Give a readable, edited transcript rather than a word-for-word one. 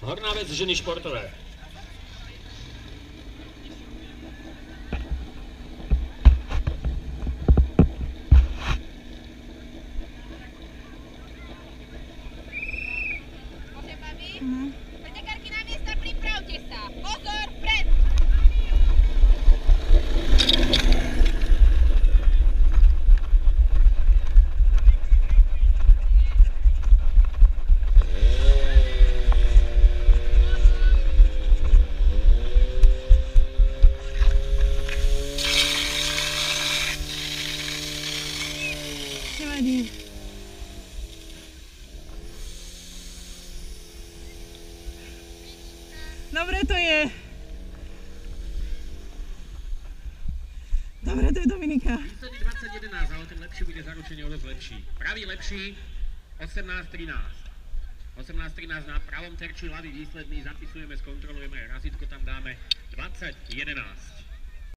Horná Ves ženy športové. Pretekarky na miesta, pripravte sa. Pozor, vpred! Nevadí. Dobre to je. Dobre to je, Dominika. Výsledný 2011, ale ten lepší bude zaručenie o dosť lepší. Pravý lepší 18-13. 18-13 na pravom terči ľavý výsledný, zapisujeme, skontrolujeme, razítko tam dáme 20-11.